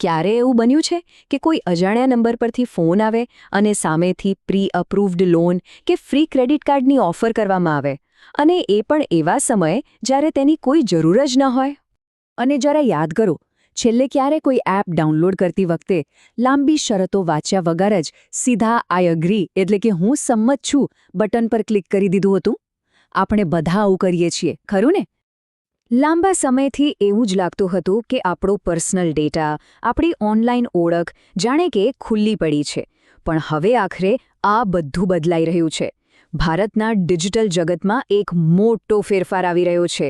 ક્યારે એવું બન્યું છે કે કોઈ અજાણ્યા નંબર પરથી ફોન આવે અને સામેથી પ્રી અપ્રૂવ્ડ લોન કે ફ્રી ક્રેડિટ કાર્ડની ઓફર કરવામાં આવે, અને એ પણ એવા સમયે જ્યારે તેની કોઈ જરૂર જ ન હોય? અને જરા યાદ કરો, છેલ્લે ક્યારે કોઈ એપ ડાઉનલોડ કરતી વખતે લાંબી શરતો વાંચ્યા વગર જ સીધા આઈ અગ્રી એટલે કે હું સંમત છું બટન પર ક્લિક કરી દીધું હતું? આપણે બધા આવું કરીએ છીએ, ખરું ને? લાંબા સમયથી એવું જ લાગતું હતું કે આપણો પર્સનલ ડેટા, આપણી ઓનલાઈન ઓળખ જાણે કે ખુલ્લી પડી છે. પણ હવે આખરે આ બધું બદલાઈ રહ્યું છે. ભારતના ડિજિટલ જગતમાં એક મોટો ફેરફાર આવી રહ્યો છે.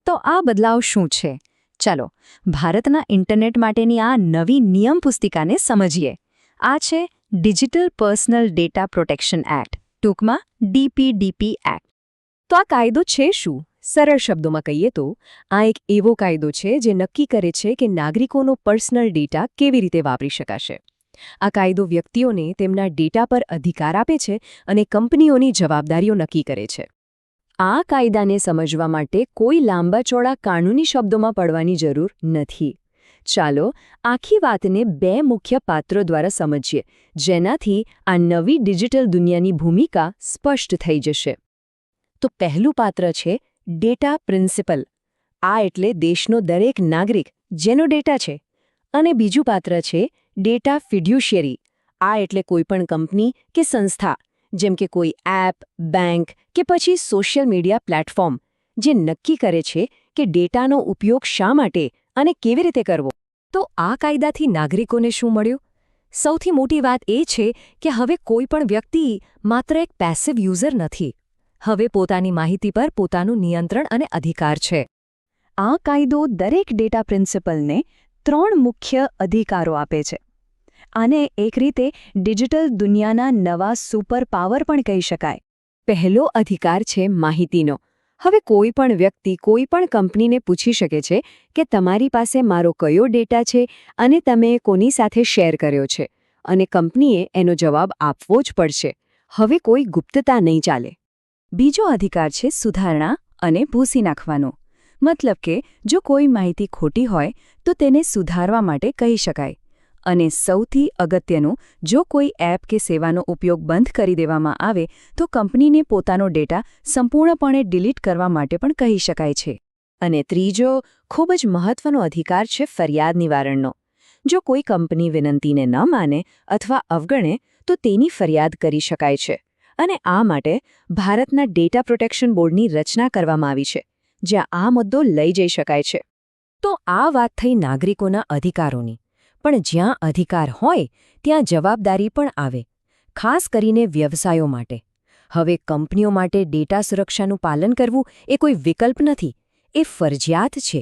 તો આ બદલાવ શું છે? ચાલો, ભારતના ઇન્ટરનેટ માટેની આ નવી નિયમ પુસ્તિકાને સમજીએ. આ છે digital personal data protection act, ટૂંકમાં DPDP એક્ટ. તો આ કાયદો છે શું? સરળ શબ્દોમાં કહીએ તો આ એક એવો કાયદો છે જે નક્કી કરે છે કે નાગરિકોનો પર્સનલ ડેટા કેવી રીતે વાપરી શકાશે. આ કાયદો વ્યક્તિઓને તેમના ડેટા પર અધિકાર આપે છે અને કંપનીઓની જવાબદારીઓ નક્કી કરે છે. આ કાયદાને સમજવા માટે કોઈ લાંબા ચોડા કાનૂની શબ્દોમાં પડવાની જરૂર નથી. ચાલો આખી વાતને બે મુખ્ય પાત્રો દ્વારા સમજીએ, જેનાથી આ નવી ડિજિટલ દુનિયાની ભૂમિકા સ્પષ્ટ થઈ જશે. તો પહેલું પાત્ર છે ડેટા પ્રિન્સિપલ. આ એટલે દેશનો દરેક નાગરિક જેનો ડેટા છે. અને બીજું પાત્ર છે ડેટા ફિડ્યુશિયરી. આ એટલે કોઈપણ કંપની કે સંસ્થા, જેમ કે કોઈ એપ, બેંક કે પછી સોશિયલ મીડિયા પ્લેટફોર્મ, જે નક્કી કરે છે કે ડેટાનો ઉપયોગ શા માટે અને કેવી રીતે કરવો. તો આ કાયદાથી નાગરિકોને શું મળ્યું? સૌથી મોટી વાત એ છે કે હવે કોઈપણ વ્યક્તિ માત્ર એક પેસિવ યુઝર નથી. હવે પોતાની માહિતી પર પોતાનું નિયંત્રણ અને અધિકાર છે. આ કાયદો દરેક ડેટા પ્રિન્સિપલને 3 મુખ્ય અધિકારો આપે છે. આને એક રીતે ડિજિટલ દુનિયાના નવા સુપર પાવર પણ કહી શકાય. પહેલો અધિકાર છે માહિતીનો. હવે કોઈપણ વ્યક્તિ કોઈપણ કંપનીને પૂછી શકે છે કે તમારી પાસે મારો કયો ડેટા છે અને તમે કોની સાથે શેર કર્યો છે, અને કંપનીએ એનો જવાબ આપવો જ પડશે. હવે કોઈ ગુપ્તતા નહીં ચાલે. બીજો અધિકાર છે સુધારણા અને ભૂંસી નાખવાનો. મતલબ કે જો કોઈ માહિતી ખોટી હોય તો તેને સુધારવા માટે કહી શકાય. અને સૌથી અગત્યનું, જો કોઈ એપ કે સેવાનો ઉપયોગ બંધ કરી દેવામાં આવે તો કંપનીને પોતાનો ડેટા સંપૂર્ણપણે ડિલીટ કરવા માટે પણ કહી શકાય છે. અને ત્રીજો ખૂબ જ મહત્વનો અધિકાર છે ફરિયાદ નિવારણનો. જો કોઈ કંપની વિનંતીને ન માને અથવા અવગણે તો તેની ફરિયાદ કરી શકાય છે. અને આ માટે ભારતના ડેટા પ્રોટેક્શન બોર્ડની રચના કરવામાં આવી છે, જ્યાં આ મુદ્દો લઈ જઈ શકાય છે. તો આ વાત થઈ નાગરિકોના અધિકારોની. પણ જ્યાં અધિકાર હોય ત્યાં જવાબદારી પણ આવે, ખાસ કરીને વ્યવસાયો માટે. હવે કંપનીઓ માટે ડેટા સુરક્ષાનું પાલન કરવું એ કોઈ વિકલ્પ નથી, એ ફરજિયાત છે.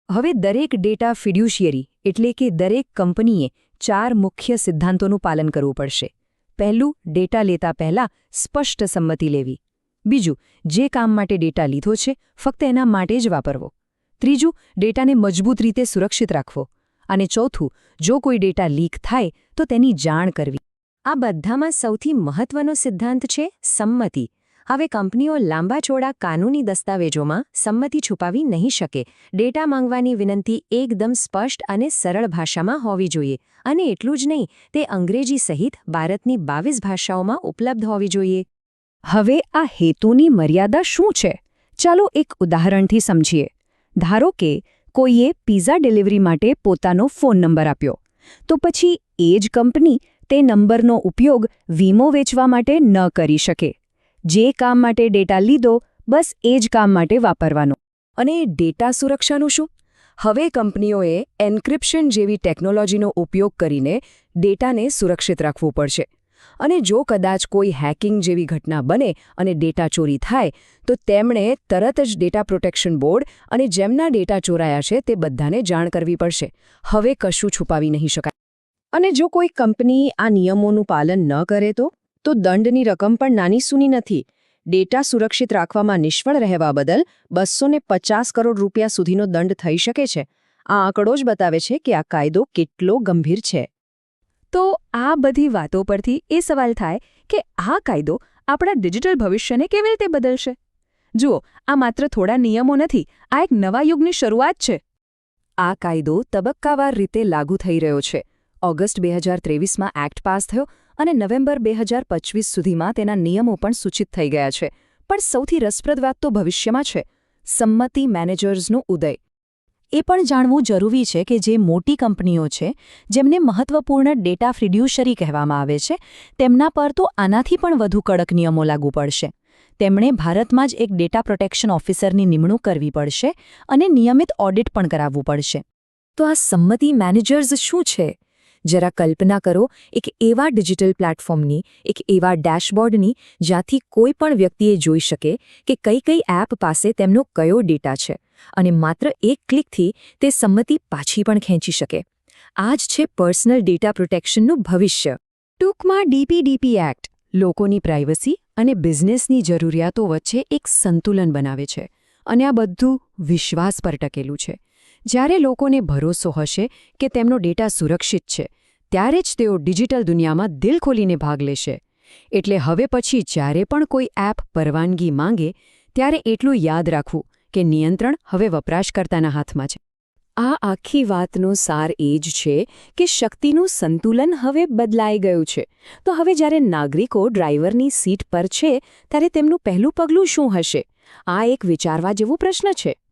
હવે દરેક ડેટા ફિડ્યુશિયરી એટલે કે દરેક કંપનીએ 4 મુખ્ય સિદ્ધાંતોનું પાલન કરવું પડશે. પહેલું, ડેટા લેતા પહેલાં સ્પષ્ટ સંમતિ લેવી. બીજું, જે કામ માટે ડેટા લીધો છે ફક્ત એના માટે જ વાપરવો. ત્રીજું, ડેટાને મજબૂત રીતે સુરક્ષિત રાખવો. અને ચોથું, જો કોઈ ડેટા લીક થાય તો તેની જાણ કરવી. આ બધામાં સૌથી મહત્વનો સિદ્ધાંત છે સંમતિ. હવે કંપનીઓ લાંબા ચોડા કાનૂની દસ્તાવેજોમાં સંમતિ છુપાવી નહીં શકે. ડેટા માંગવાની વિનંતી એકદમ સ્પષ્ટ અને સરળ ભાષામાં હોવી જોઈએ. અને એટલું જ નહીં, તે અંગ્રેજી સહિત ભારતની 22 ભાષાઓમાં ઉપલબ્ધ હોવી જોઈએ. હવે આ હેતુની મર્યાદા શું છે? ચાલો એક ઉદાહરણથી સમજીએ. ધારો કે કોઈએ પિઝા ડિલિવરી માટે પોતાનો ફોન નંબર આપ્યો, તો પછી એ જ કંપની તે નંબરનો ઉપયોગ વીમો વેચવા માટે ન કરી શકે. જે કામ માટે ડેટા લીધો, બસ એ જ કામ માટે વાપરવાનો. અને ડેટા સુરક્ષાનું શું? હવે કંપનીઓએ એન્ક્રિપ્શન જેવી ટેકનોલોજીનો ઉપયોગ કરીને ડેટાને સુરક્ષિત રાખવું પડશે. અને જો કદાચ કોઈ હેકિંગ જેવી ઘટના બને અને ડેટા ચોરી થાય, તો તેમણે તરત જ ડેટા પ્રોટેક્શન બોર્ડ અને જેમના ડેટા ચોરાયા છે તે બધાને જાણ કરવી પડશે. હવે કશું છુપાવી નહીં શકાય. અને જો કોઈ કંપની આ નિયમોનું પાલન ન કરે તો દંડની રકમ પણ નાની સૂની નથી. ડેટા સુરક્ષિત રાખવામાં નિષ્ફળ રહેવા બદલ 250 કરોડ રૂપિયા સુધીનો દંડ થઈ શકે છે. આ આંકડો જ બતાવે છે કે આ કાયદો કેટલો ગંભીર છે. તો આ બધી વાતો પરથી એ સવાલ થાય કે આ કાયદો આપણા ડિજિટલ ભવિષ્યને કેવી રીતે બદલશે? જુઓ, આ માત્ર થોડા નિયમો નથી, આ એક નવા યુગની શરૂઆત છે. આ કાયદો તબક્કાવાર રીતે લાગુ થઈ રહ્યો છે. ઓગસ્ટ 2023માં એક્ટ પાસ થયો અને નવેમ્બર 2025 સુધીમાં તેના નિયમો પણ સૂચિત થઈ ગયા છે. પણ સૌથી રસપ્રદ વાત તો ભવિષ્યમાં છે. સંમતિ મેનેજર્સનો ઉદય. એ પણ જાણવું જરૂરી છે કે જે મોટી કંપનીઓ છે, જેમને મહત્વપૂર્ણ ડેટા ફિડ્યુશરી કહેવામાં આવે છે, તેમના પર તો આનાથી પણ વધુ કડક નિયમો લાગુ પડશે. તેમણે ભારતમાં જ એક ડેટા પ્રોટેક્શન ઓફિસરની નિમણૂક કરવી પડશે અને નિયમિત ઓડિટ પણ કરાવવું પડશે. તો આ સંમતિ મેનેજર્સ શું છે? જરા કલ્પના કરો એક એવા ડિજિટલ પ્લેટફોર્મની, એક એવા ડેશબોર્ડની, જ્યાંથી કોઈ પણ વ્યક્તિએ જોઈ શકે કે કઈ કઈ એપ પાસે તેમનો કયો ડેટા છે અને માત્ર એક ક્લિકથી તે સંમતિ પાછી પણ ખેંચી શકે. આ જ છે પર્સનલ ડેટા પ્રોટેક્શનનું ભવિષ્ય. ટૂંકમાં DPDP એક્ટ લોકોની પ્રાઇવસી અને બિઝનેસની જરૂરિયાતો વચ્ચે એક સંતુલન બનાવે છે અને આ બધું વિશ્વાસ પર ટકેલું છે. જ્યારે લોકોને ભરોસો હશે કે તેમનો ડેટા સુરક્ષિત છે, ત્યારે જ તેઓ ડિજિટલ દુનિયામાં દિલ ખોલીને ભાગ લેશે. એટલે હવે પછી જ્યારે પણ કોઈ એપ પરવાનગી માંગે, ત્યારે એટલું યાદ રાખવું કે નિયંત્રણ હવે વપરાશકર્તાના હાથમાં છે. આ આખી વાતનો સાર એ જ છે કે શક્તિનું સંતુલન હવે બદલાઈ ગયું છે. તો હવે જ્યારે નાગરિકો ડ્રાઈવરની સીટ પર છે, ત્યારે તેમનું પહેલું પગલું શું હશે? આ એક વિચારવા જેવો પ્રશ્ન છે.